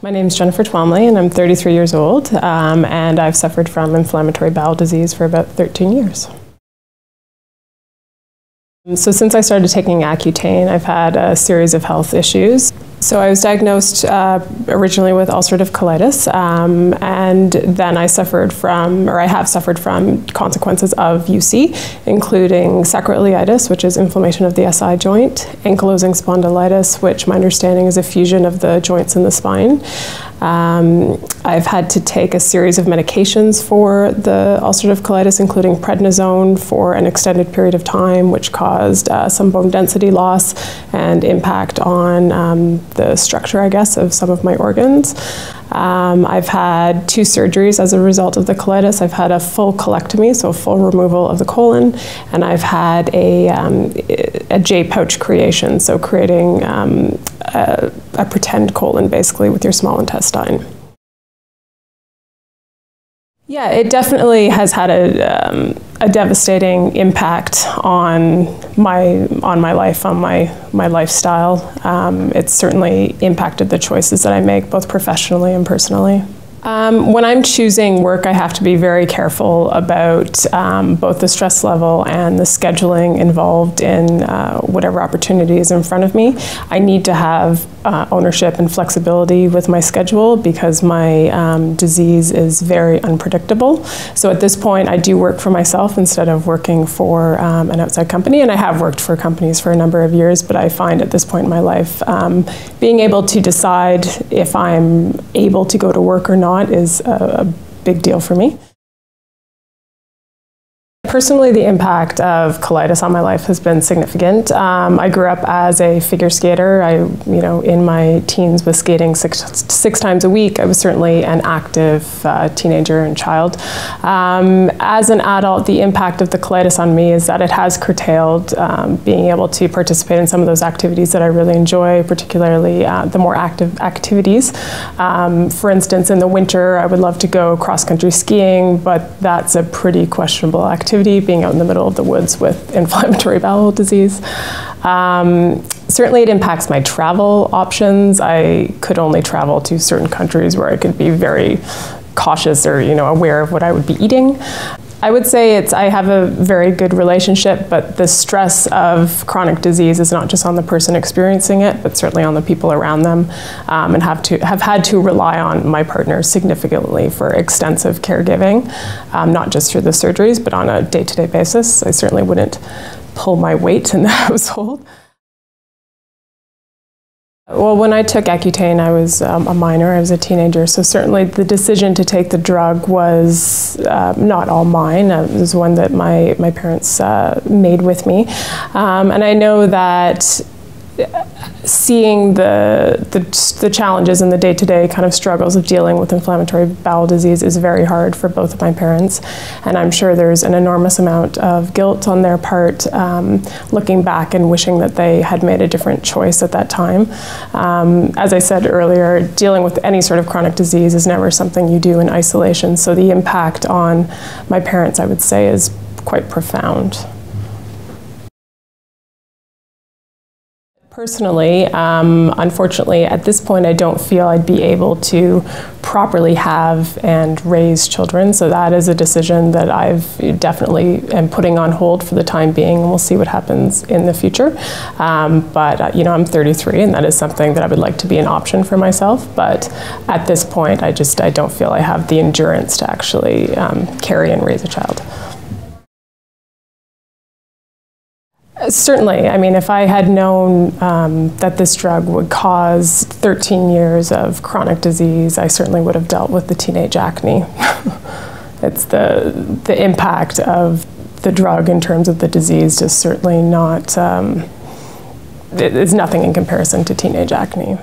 My name is Jennifer Twamley, and I'm 33 years old, and I've suffered from inflammatory bowel disease for about 13 years. So since I started taking Accutane, I've had a series of health issues. So I was diagnosed originally with ulcerative colitis, and then I have suffered from consequences of UC, including sacroiliitis, which is inflammation of the SI joint, ankylosing spondylitis, which my understanding is a fusion of the joints in the spine. I've had to take a series of medications for the ulcerative colitis, including prednisone for an extended period of time, which caused some bone density loss and impact on the structure, I guess, of some of my organs. I've had 2 surgeries as a result of the colitis. I've had a full colectomy, so full removal of the colon, and I've had a J pouch creation, so creating a pretend colon basically with your small intestine. Yeah, it definitely has had a devastating impact on my life, on my lifestyle. It's certainly impacted the choices that I make, both professionally and personally. When I'm choosing work, I have to be very careful about both the stress level and the scheduling involved in whatever opportunity is in front of me. I need to have ownership and flexibility with my schedule because my disease is very unpredictable. So at this point, I do work for myself instead of working for an outside company, and I have worked for companies for a number of years, but I find at this point in my life, being able to decide if I'm able to go to work or not is a big deal for me. Personally, the impact of colitis on my life has been significant. I grew up as a figure skater. In my teens was skating six times a week. I was certainly an active teenager and child. As an adult, the impact of the colitis on me is that it has curtailed being able to participate in some of those activities that I really enjoy, particularly the more active activities. For instance, in the winter, I would love to go cross-country skiing, but that's a pretty questionable activity, being out in the middle of the woods with inflammatory bowel disease. Certainly it impacts my travel options. I could only travel to certain countries where I could be very cautious or aware of what I would be eating. I would say I have a very good relationship, but the stress of chronic disease is not just on the person experiencing it, but certainly on the people around them, and have had to rely on my partner significantly for extensive caregiving, not just through the surgeries, but on a day-to-day basis. I certainly wouldn't pull my weight in the household. Well, when I took Accutane, I was a minor, I was a teenager, so certainly the decision to take the drug was not all mine. It was one that my parents made with me. And I know that seeing the challenges and the day-to-day kind of struggles of dealing with inflammatory bowel disease is very hard for both of my parents, and I'm sure there's an enormous amount of guilt on their part, looking back and wishing that they had made a different choice at that time. As I said earlier, dealing with any sort of chronic disease is never something you do in isolation, so the impact on my parents, I would say, is quite profound. Personally, unfortunately, at this point, I don't feel I'd be able to properly have and raise children. So that is a decision that I've definitely am putting on hold for the time being, and we'll see what happens in the future. But I'm 33, and that is something that I would like to be an option for myself. But at this point, I don't feel I have the endurance to actually carry and raise a child. Certainly. I mean, if I had known that this drug would cause 13 years of chronic disease, I certainly would have dealt with the teenage acne. It's the impact of the drug in terms of the disease is certainly not, it's nothing in comparison to teenage acne.